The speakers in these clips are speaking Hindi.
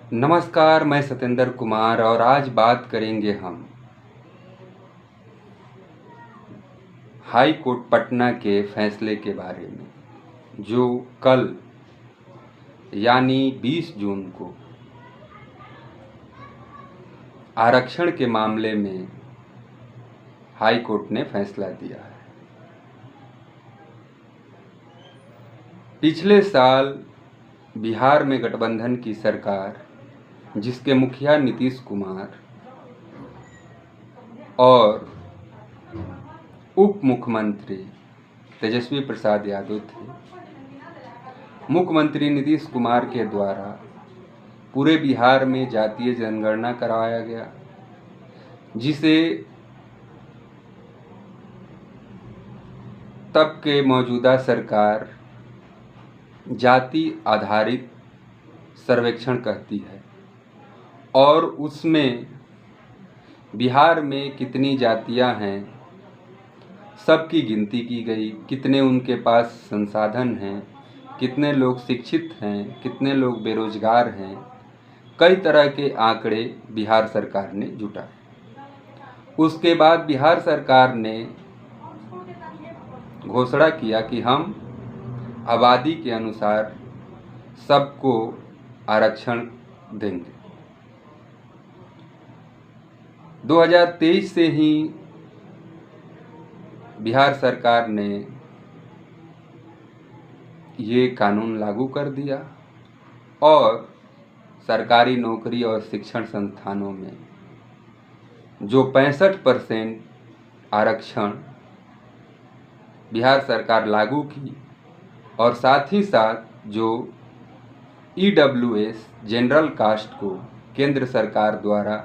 नमस्कार, मैं सत्येंद्र कुमार और आज बात करेंगे हम हाई कोर्ट पटना के फैसले के बारे में, जो कल यानी 20 जून को आरक्षण के मामले में हाई कोर्ट ने फैसला दिया है। पिछले साल बिहार में गठबंधन की सरकार, जिसके मुखिया नीतीश कुमार और उप मुख्यमंत्री तेजस्वी प्रसाद यादव थे, मुख्यमंत्री नीतीश कुमार के द्वारा पूरे बिहार में जातीय जनगणना करवाया गया, जिसे तब के मौजूदा सरकार जाति आधारित सर्वेक्षण कहती है, और उसमें बिहार में कितनी जातियां हैं सबकी गिनती की गई। कितने उनके पास संसाधन हैं, कितने लोग शिक्षित हैं, कितने लोग बेरोजगार हैं, कई तरह के आंकड़े बिहार सरकार ने जुटाए। उसके बाद बिहार सरकार ने घोषणा किया कि हम आबादी के अनुसार सबको आरक्षण देंगे। 2023 से ही बिहार सरकार ने ये कानून लागू कर दिया और सरकारी नौकरी और शिक्षण संस्थानों में जो 65% आरक्षण बिहार सरकार लागू की, और साथ ही साथ जो EWS जनरल कास्ट को केंद्र सरकार द्वारा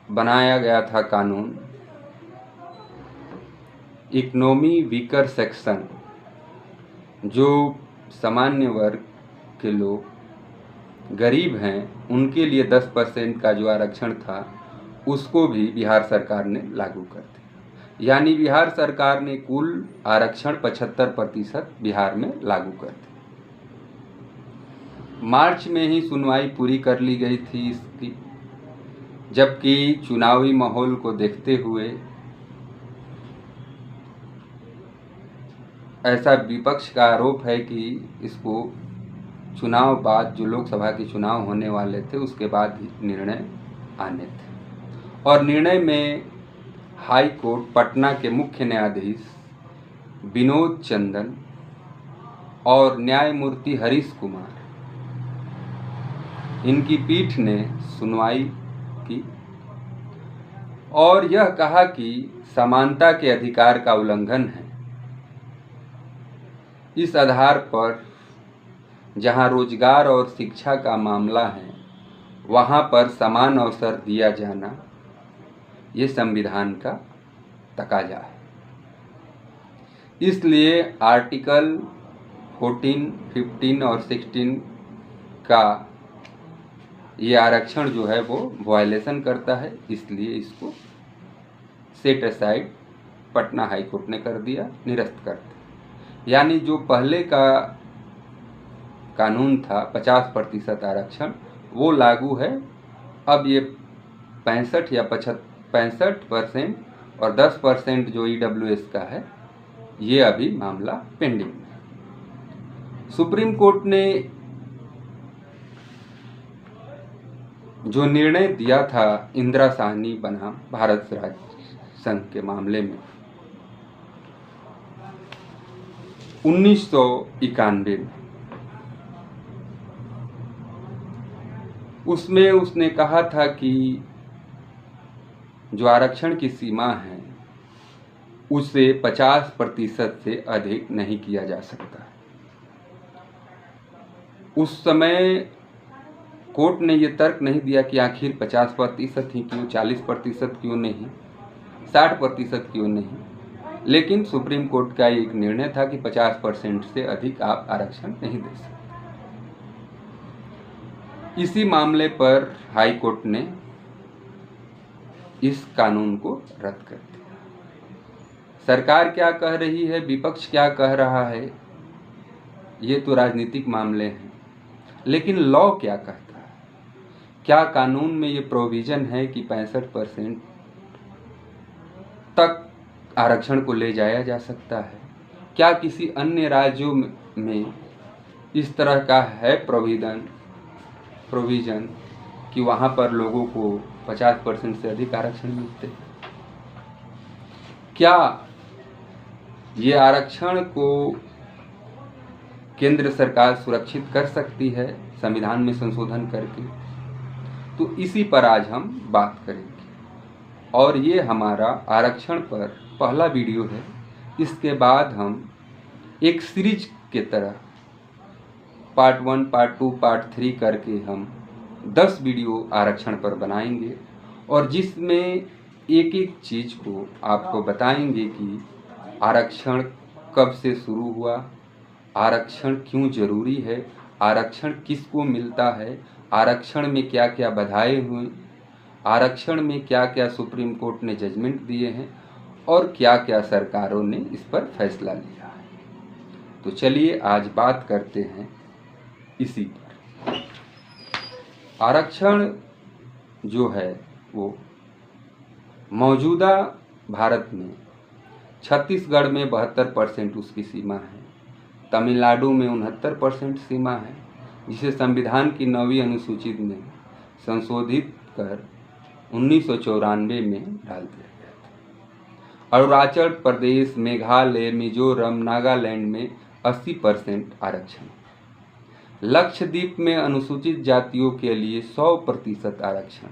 बनाया गया था कानून, इकोनॉमी वीकर सेक्शन, जो सामान्य वर्ग के लोग गरीब हैं, उनके लिए 10% का जो आरक्षण था उसको भी बिहार सरकार ने लागू कर दिया। यानी बिहार सरकार ने कुल आरक्षण 75% बिहार में लागू कर दिया। मार्च में ही सुनवाई पूरी कर ली गई थी इसकी, जबकि चुनावी माहौल को देखते हुए ऐसा विपक्ष का आरोप है कि इसको चुनाव बाद, जो लोकसभा के चुनाव होने वाले थे उसके बाद ही निर्णय आने थे। और निर्णय में हाई कोर्ट पटना के मुख्य न्यायाधीश विनोद चंदन और न्यायमूर्ति हरीश कुमार, इनकी पीठ ने सुनवाई की और यह कहा कि समानता के अधिकार का उल्लंघन है। इस आधार पर जहां रोजगार और शिक्षा का मामला है, वहां पर समान अवसर दिया जाना ये संविधान का तकाजा है। इसलिए आर्टिकल 14, 15 और 16 का ये आरक्षण जो है वो वायलेशन करता है, इसलिए इसको set aside Patna high court ने कर दिया, निरस्त कर दिया। यानी जो पहले का कानून था 50% आरक्षण, वो लागू है। अब ये 65 या 65% और 10% जो EWS का है, ये अभी मामला पेंडिंग है। सुप्रीम कोर्ट ने जो निर्णय दिया था इंदिरा साहनी बनाम भारत राज्य संघ के मामले में 1991 में, उसमें उसने कहा था कि जो आरक्षण की सीमा है उसे 50% से अधिक नहीं किया जा सकता। उस समय कोर्ट ने ये तर्क नहीं दिया कि आखिर 50% ही क्यों, 40% क्यों नहीं, 60% क्यों नहीं, लेकिन सुप्रीम कोर्ट का एक निर्णय था कि 50% से अधिक आप आरक्षण नहीं दे सकते। इसी मामले पर हाई कोर्ट ने इस कानून को रद्द कर दिया। सरकार क्या कह रही है, विपक्ष क्या कह रहा है, ये तो राजनीतिक मामले हैं। लेकिन लॉ क्या कहता है? क्या कानून में ये प्रोविज़न है कि 65% तक आरक्षण को ले जाया जा सकता है? क्या किसी अन्य राज्यों में इस तरह का है प्रोविज़न कि वहाँ पर लोगों को 50% से अधिक आरक्षण मिलते? क्या ये आरक्षण को केंद्र सरकार सुरक्षित कर सकती है संविधान में संशोधन करके? तो इसी पर आज हम बात करेंगे। और ये हमारा आरक्षण पर पहला वीडियो है। इसके बाद हम एक सीरीज के तरह पार्ट 1, पार्ट 2, पार्ट 3 करके हम 10 वीडियो आरक्षण पर बनाएंगे और जिसमें एक एक चीज़ को आपको बताएंगे कि आरक्षण कब से शुरू हुआ, आरक्षण क्यों जरूरी है, आरक्षण किसको मिलता है, आरक्षण में क्या क्या बाधाएं हुई, आरक्षण में क्या क्या सुप्रीम कोर्ट ने जजमेंट दिए हैं और क्या क्या सरकारों ने इस पर फैसला लिया है। तो चलिए आज बात करते हैं इसी पर। आरक्षण जो है वो मौजूदा भारत में छत्तीसगढ़ में 72% उसकी सीमा है, तमिलनाडु में 69% सीमा है, जिसे संविधान की 9वीं अनुसूची में संशोधित कर 1994 में डाल दिया गया था। अरुणाचल प्रदेश, मेघालय, मिजोरम, नागालैंड में 80% आरक्षण। लक्षद्वीप में अनुसूचित जातियों के लिए 100% आरक्षण।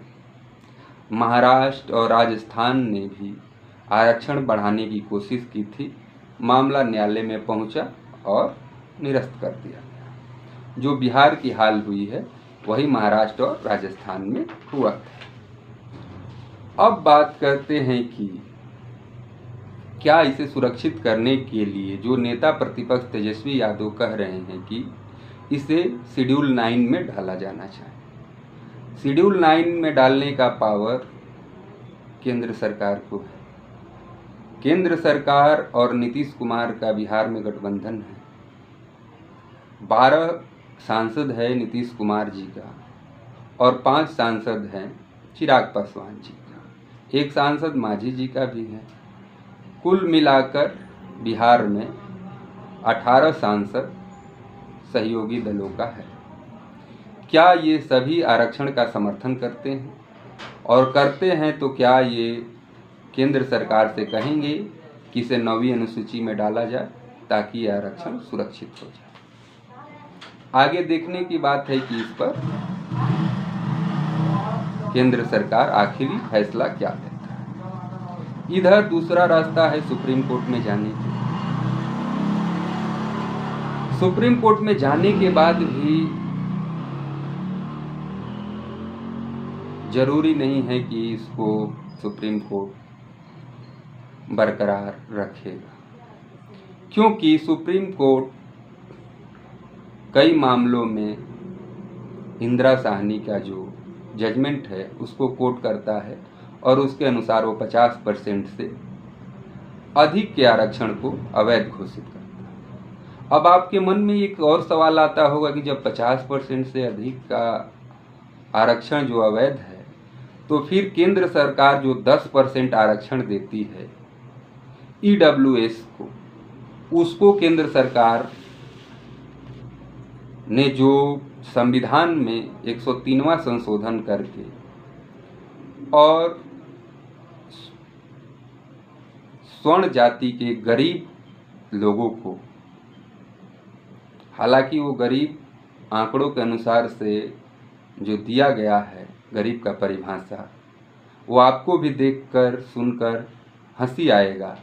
महाराष्ट्र और राजस्थान ने भी आरक्षण बढ़ाने की कोशिश की थी, मामला न्यायालय में पहुंचा और निरस्त कर दिया गया। जो बिहार की हाल हुई है वही महाराष्ट्र और राजस्थान में हुआ था। अब बात करते हैं कि क्या इसे सुरक्षित करने के लिए जो नेता प्रतिपक्ष तेजस्वी यादव कह रहे हैं कि इसे शेड्यूल 9 में डाला जाना चाहिए। शेड्यूल 9 में डालने का पावर केंद्र सरकार को है। केंद्र सरकार और नीतीश कुमार का बिहार में गठबंधन है। 12 सांसद है नीतीश कुमार जी का और 5 सांसद हैं चिराग पासवान जी का, 1 सांसद मांझी जी का भी है। कुल मिलाकर बिहार में 18 सांसद सहयोगी दलों का है। क्या ये सभी आरक्षण का समर्थन करते हैं? और करते हैं तो क्या ये केंद्र सरकार से कहेंगे कि इसे 9वीं अनुसूची में डाला जाए ताकि ये आरक्षण सुरक्षित हो जाए? आगे देखने की बात है कि इस पर केंद्र सरकार आखिरी फैसला क्या लेता है। इधर दूसरा रास्ता है सुप्रीम कोर्ट में जाने की। सुप्रीम कोर्ट में जाने के बाद भी जरूरी नहीं है कि इसको सुप्रीम कोर्ट बरकरार रखेगा, क्योंकि सुप्रीम कोर्ट कई मामलों में इंदिरा साहनी का जो जजमेंट है उसको कोट करता है और उसके अनुसार वो 50% से अधिक के आरक्षण को अवैध घोषित करता है। अब आपके मन में एक और सवाल आता होगा कि जब 50% से अधिक का आरक्षण जो अवैध है तो फिर केंद्र सरकार जो 10% आरक्षण देती है EWS को, उसको केंद्र सरकार ने जो संविधान में 103वां संशोधन करके और स्वर्ण जाति के गरीब लोगों को, हालांकि वो गरीब आंकड़ों के अनुसार से जो दिया गया है गरीब का परिभाषा, वो आपको भी देखकर सुनकर हंसी आएगा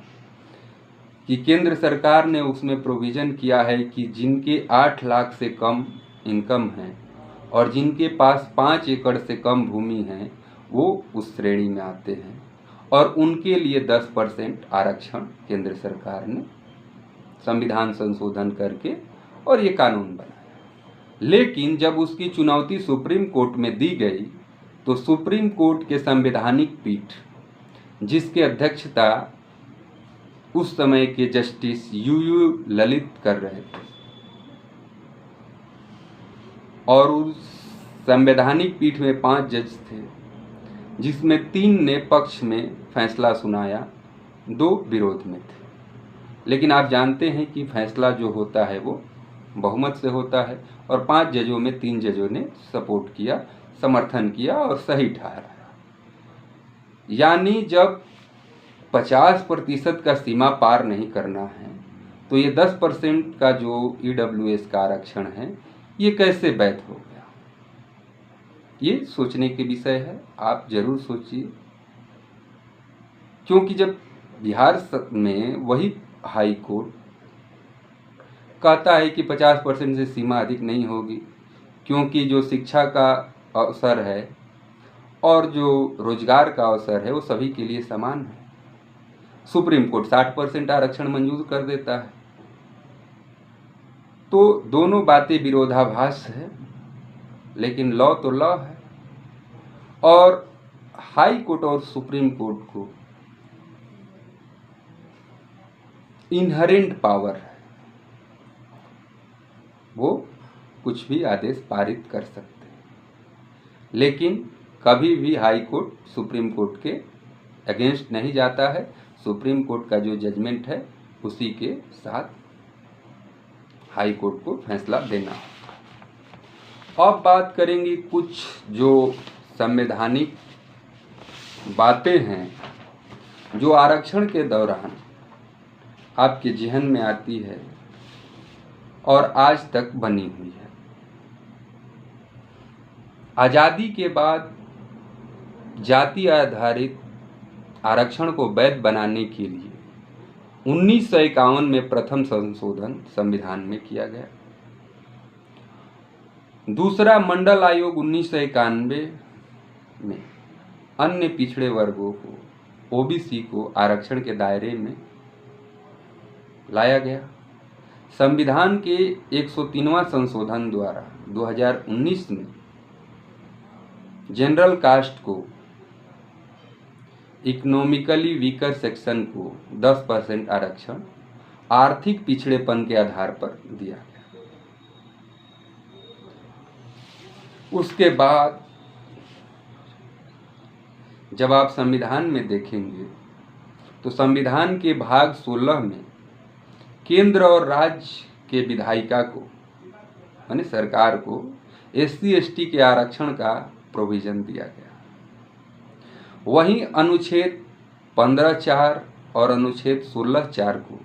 कि केंद्र सरकार ने उसमें प्रोविज़न किया है कि जिनके 8 लाख से कम इनकम है और जिनके पास 5 एकड़ से कम भूमि है वो उस श्रेणी में आते हैं और उनके लिए 10% आरक्षण केंद्र सरकार ने संविधान संशोधन करके और ये कानून बनाया। लेकिन जब उसकी चुनौती सुप्रीम कोर्ट में दी गई तो सुप्रीम कोर्ट के संवैधानिक पीठ, जिसके अध्यक्षता उस समय के जस्टिस UU ललित कर रहे थे, और उस संवैधानिक पीठ में 5 जज थे, जिसमें 3 ने पक्ष में फैसला सुनाया, 2 विरोध में थे। लेकिन आप जानते हैं कि फैसला जो होता है वो बहुमत से होता है, और 5 जजों में 3 जजों ने सपोर्ट किया, समर्थन किया और सही ठहराया। यानी जब 50% का सीमा पार नहीं करना है, तो ये 10% का जो EWS का आरक्षण है, ये कैसे वैध हो गया? ये सोचने के विषय है, आप जरूर सोचिए। क्योंकि जब बिहार में वही हाई कोर्ट कहता है कि 50% से सीमा अधिक नहीं होगी, क्योंकि जो शिक्षा का अवसर है और जो रोजगार का अवसर है वो सभी के लिए समान है। सुप्रीम कोर्ट 60% आरक्षण मंजूर कर देता है। तो दोनों बातें विरोधाभास है, लेकिन लॉ तो लॉ है। और हाई कोर्ट और सुप्रीम कोर्ट को इनहेरेंट पावर है, वो कुछ भी आदेश पारित कर सकते हैं, लेकिन कभी भी हाई कोर्ट सुप्रीम कोर्ट के अगेंस्ट नहीं जाता है। सुप्रीम कोर्ट का जो जजमेंट है उसी के साथ हाई कोर्ट को फैसला देना होगा। अब बात करेंगे कुछ जो संवैधानिक बातें हैं जो आरक्षण के दौरान आपके जहन में आती है और आज तक बनी हुई है। आज़ादी के बाद जाति आधारित आरक्षण को वैध बनाने के लिए 1951 में प्रथम संशोधन संविधान में किया गया। दूसरा मंडल आयोग 1991 में अन्य पिछड़े वर्गों को, OBC को आरक्षण के दायरे में लाया गया। संविधान के 103वां संशोधन द्वारा 2019 में जनरल कास्ट को, इकोनॉमिकली वीकर सेक्शन को 10% आरक्षण आर्थिक पिछड़ेपन के आधार पर दिया गया। उसके बाद जब आप संविधान में देखेंगे तो संविधान के भाग 16 में केंद्र और राज्य के विधायिका को, यानी सरकार को, SC/ST के आरक्षण का प्रोविजन दिया गया। वहीं अनुच्छेद 15(4) और अनुच्छेद 16(4) को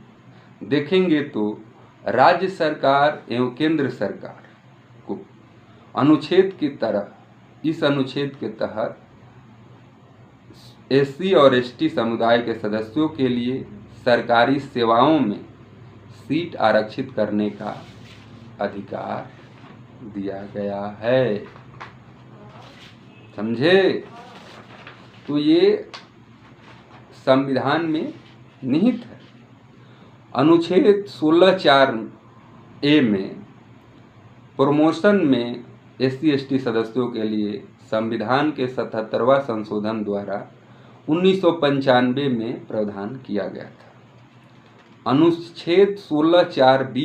देखेंगे तो राज्य सरकार एवं केंद्र सरकार को अनुच्छेद की तरह, इस अनुच्छेद के तहत SC और ST समुदाय के सदस्यों के लिए सरकारी सेवाओं में सीट आरक्षित करने का अधिकार दिया गया है। समझे? तो ये संविधान में निहित है। अनुच्छेद 16(4)A में प्रमोशन में SC/ST सदस्यों के लिए संविधान के 77वां संशोधन द्वारा 1995 में प्रावधान किया गया था। अनुच्छेद 16(4)B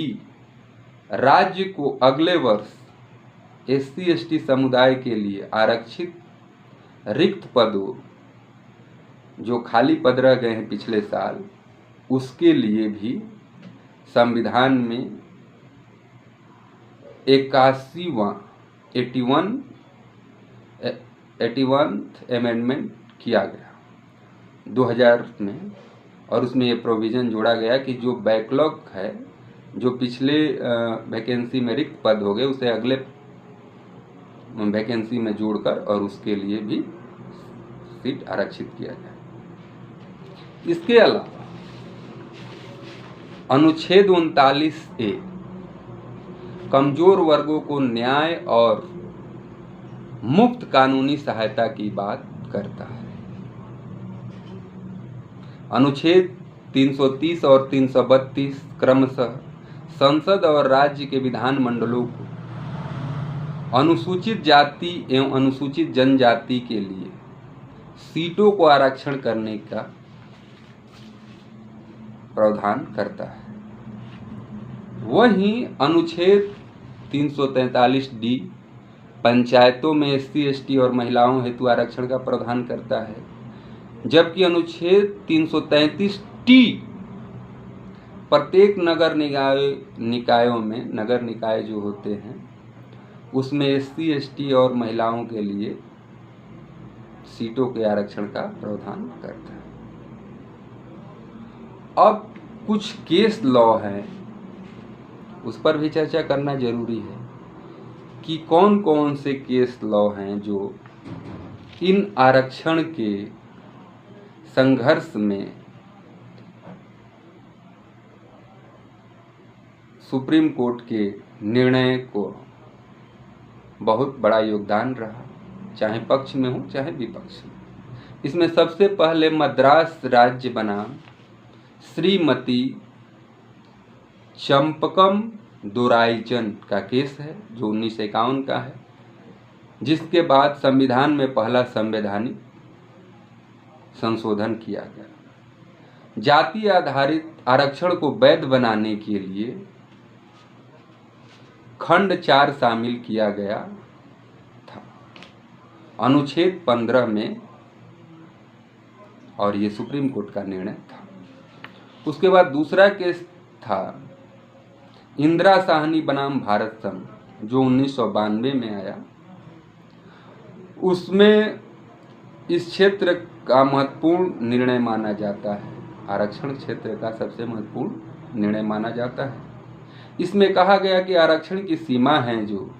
राज्य को अगले वर्ष SC/ST समुदाय के लिए आरक्षित रिक्त पदों, जो खाली पद रह गए हैं पिछले साल, उसके लिए भी संविधान में 81वां अमेंडमेंट किया गया 2000 में, और उसमें ये प्रोविज़न जोड़ा गया कि जो बैकलॉग है, जो पिछले वैकेंसी में रिक्त पद हो गए, उसे अगले वैकेंसी में जोड़कर और उसके लिए भी सीट आरक्षित किया जाए। इसके अलावा अनुच्छेद 39A कमजोर वर्गों को न्याय और मुफ्त कानूनी सहायता की बात करता है। अनुच्छेद 330 और 332 क्रमशः संसद और राज्य के विधान मंडलों को अनुसूचित जाति एवं अनुसूचित जनजाति के लिए सीटों को आरक्षण करने का प्रावधान करता है। वहीं अनुच्छेद 343D पंचायतों में SC ST और महिलाओं हेतु आरक्षण का प्रावधान करता है, जबकि अनुच्छेद 333T प्रत्येक नगर निकायों में, नगर निकाय जो होते हैं उसमें SC ST और महिलाओं के लिए सीटों के आरक्षण का प्रावधान करता है। अब कुछ केस लॉ हैं, उस पर भी चर्चा करना जरूरी है कि कौन कौन से केस लॉ हैं जो इन आरक्षण के संघर्ष में सुप्रीम कोर्ट के निर्णय को बहुत बड़ा योगदान रहा, चाहे पक्ष में हो चाहे विपक्ष में। इसमें सबसे पहले मद्रास राज्य बनाम श्रीमती चंपकम दोराईचंद का केस है, जो 1951 का है, जिसके बाद संविधान में पहला संवैधानिक संशोधन किया गया। जाति आधारित आरक्षण को वैध बनाने के लिए खंड 4 शामिल किया गया था अनुच्छेद 15 में, और ये सुप्रीम कोर्ट का निर्णय था। उसके बाद दूसरा केस था इंदिरा साहनी बनाम भारत संघ, जो 1992 में आया। उसमें इस क्षेत्र का महत्वपूर्ण निर्णय माना जाता है, आरक्षण क्षेत्र का सबसे महत्वपूर्ण निर्णय माना जाता है। इसमें कहा गया कि आरक्षण की सीमा है जो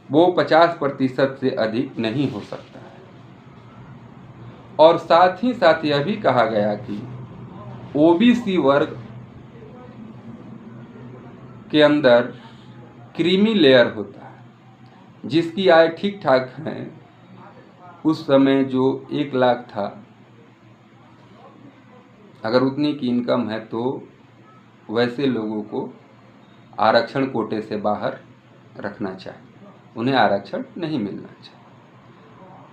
वो 50% से अधिक नहीं हो सकता है, और साथ ही साथ यह भी कहा गया कि OBC वर्ग के अंदर क्रीमी लेयर होता है, जिसकी आय ठीक ठाक है, उस समय जो 1 लाख था, अगर उतनी की इनकम है तो वैसे लोगों को आरक्षण कोटे से बाहर रखना चाहिए, उन्हें आरक्षण नहीं मिलना चाहिए।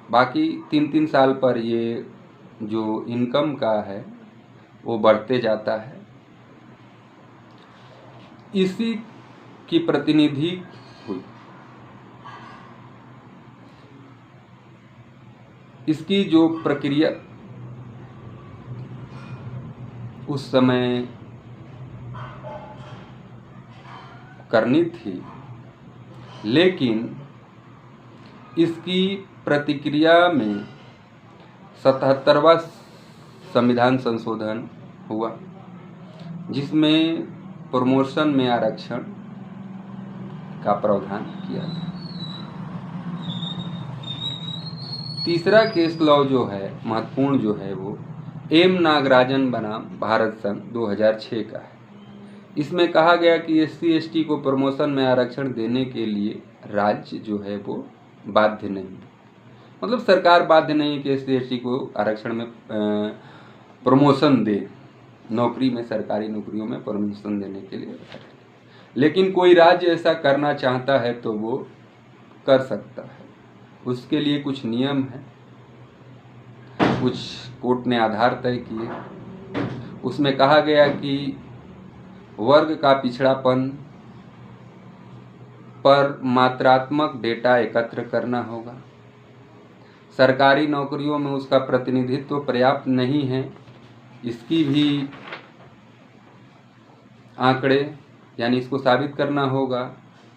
बाकी 3-3 साल पर ये जो इनकम का है वो बढ़ते जाता है। इसी की प्रतिनिधि हुई। इसकी जो प्रक्रिया उस समय करनी थी, लेकिन इसकी प्रतिक्रिया में 77वां संविधान संशोधन हुआ, जिसमें प्रमोशन में आरक्षण का प्रावधान किया गया। तीसरा केस लॉ जो है महत्वपूर्ण, जो है वो एम नागराजन बनाम भारत संघ 2006 का है। इसमें कहा गया कि SC ST को प्रमोशन में आरक्षण देने के लिए राज्य जो है वो बाध्य नहीं, मतलब सरकार बाध्य नहीं कि SC ST को आरक्षण में प्रमोशन दे, नौकरी में, सरकारी नौकरियों में प्रमोशन देने के लिए। लेकिन कोई राज्य ऐसा करना चाहता है तो वो कर सकता है, उसके लिए कुछ नियम है, कुछ कोर्ट ने आधार तय किए। उसमें कहा गया कि वर्ग का पिछड़ापन पर मात्रात्मक डेटा एकत्र करना होगा, सरकारी नौकरियों में उसका प्रतिनिधित्व पर्याप्त नहीं है, इसकी भी आंकड़े यानी इसको साबित करना होगा।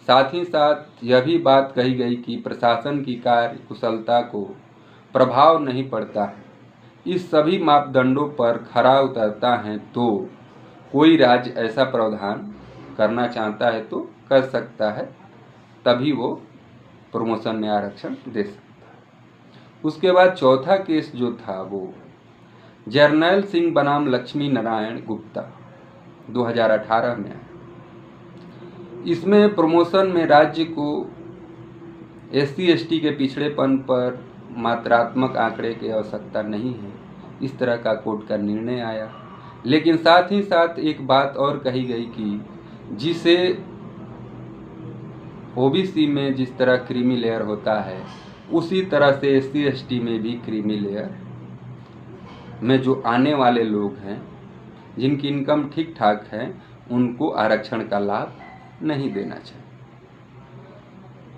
साथ ही साथ यह भी बात कही गई कि प्रशासन की कार्य कुशलता को प्रभाव नहीं पड़ता है। इस सभी मापदंडों पर खरा उतरता है तो कोई राज्य ऐसा प्रावधान करना चाहता है तो कर सकता है, तभी वो प्रमोशन में आरक्षण दे सकता है। उसके बाद चौथा केस जो था वो जर्नैल सिंह बनाम लक्ष्मी नारायण गुप्ता 2018 में आया। इसमें प्रमोशन में राज्य को SC ST के पिछड़ेपन पर मात्रात्मक आंकड़े की आवश्यकता नहीं है, इस तरह का कोर्ट का निर्णय आया। लेकिन साथ ही साथ एक बात और कही गई कि जिसे OBC में जिस तरह क्रीमी लेयर होता है, उसी तरह से SC ST में भी क्रीमी लेयर में जो आने वाले लोग हैं, जिनकी इनकम ठीक ठाक है, उनको आरक्षण का लाभ नहीं देना चाहिए।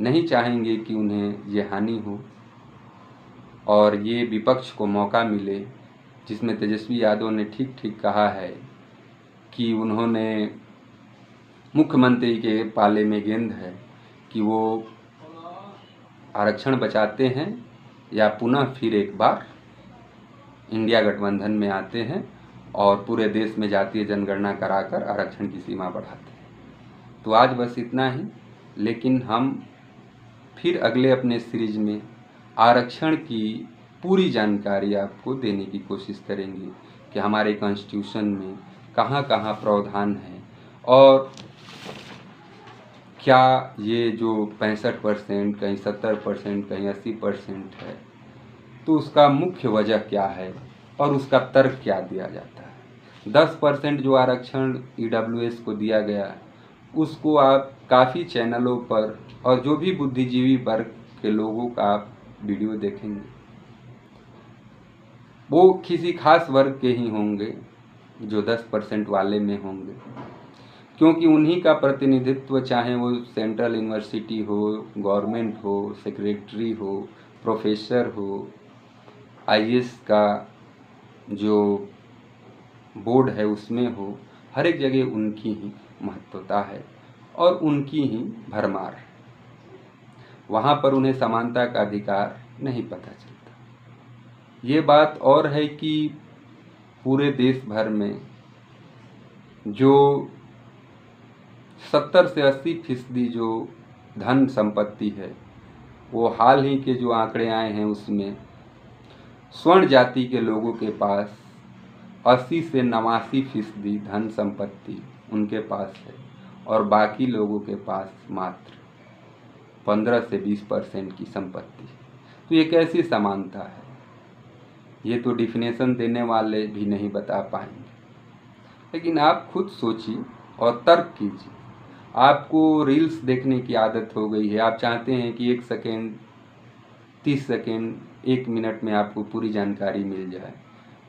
नहीं चाहेंगे कि उन्हें ये हानि हो और ये विपक्ष को मौका मिले, जिसमें तेजस्वी यादव ने ठीक ठीक कहा है कि उन्होंने मुख्यमंत्री के पाले में गेंद है कि वो आरक्षण बचाते हैं या पुनः फिर एक बार इंडिया गठबंधन में आते हैं और पूरे देश में जातीय जनगणना कराकर आरक्षण की सीमा बढ़ाते हैं। तो आज बस इतना ही, लेकिन हम फिर अगले अपने सीरीज में आरक्षण की पूरी जानकारी आपको देने की कोशिश करेंगे कि हमारे कॉन्स्टिट्यूशन में कहाँ कहाँ प्रावधान है और क्या ये जो 65%, कहीं 70%, कहीं 80% है, तो उसका मुख्य वजह क्या है और उसका तर्क क्या दिया जाता है। 10% जो आरक्षण EWS को दिया गया, उसको आप काफ़ी चैनलों पर और जो भी बुद्धिजीवी वर्ग के लोगों का आप वीडियो देखेंगे, वो किसी खास वर्ग के ही होंगे जो 10% वाले में होंगे, क्योंकि उन्हीं का प्रतिनिधित्व, चाहे वो सेंट्रल यूनिवर्सिटी हो, गवर्नमेंट हो, सेक्रेटरी हो, प्रोफेसर हो, IAS का जो बोर्ड है उसमें हो, हर एक जगह उनकी ही महत्वता है और उनकी ही भरमार है। वहाँ पर उन्हें समानता का अधिकार नहीं पता चलता। ये बात और है कि पूरे देश भर में जो 70 से 80% जो धन संपत्ति है, वो हाल ही के जो आंकड़े आए हैं उसमें स्वर्ण जाति के लोगों के पास 80 से 89% धन संपत्ति उनके पास है और बाकी लोगों के पास मात्र 15 से 20% की संपत्ति। तो ये कैसी समानता है, ये तो डिफिनेशन देने वाले भी नहीं बता पाएंगे। लेकिन आप खुद सोचिए और तर्क कीजिए। आपको रील्स देखने की आदत हो गई है, आप चाहते हैं कि 1 सेकेंड, 30 सेकेंड, 1 मिनट में आपको पूरी जानकारी मिल जाए,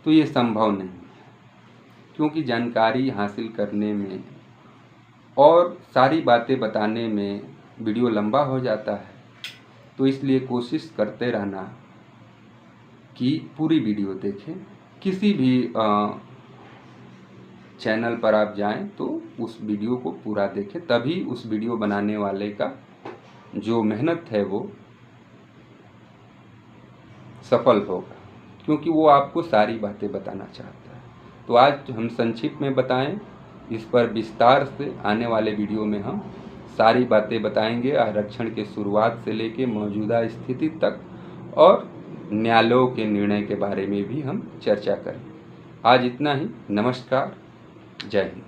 तो ये संभव नहीं है, क्योंकि जानकारी हासिल करने में और सारी बातें बताने में वीडियो लंबा हो जाता है। तो इसलिए कोशिश करते रहना कि पूरी वीडियो देखें। किसी भी चैनल पर आप जाएं तो उस वीडियो को पूरा देखें, तभी उस वीडियो बनाने वाले का जो मेहनत है वो सफल होगा, क्योंकि वो आपको सारी बातें बताना चाहता है। तो आज हम संक्षिप्त में बताएं, इस पर विस्तार से आने वाले वीडियो में हम सारी बातें बताएंगे, आरक्षण के शुरुआत से लेके मौजूदा स्थिति तक और न्यायालयों के निर्णय के बारे में भी हम चर्चा करें। आज इतना ही। नमस्कार, जय हिंद।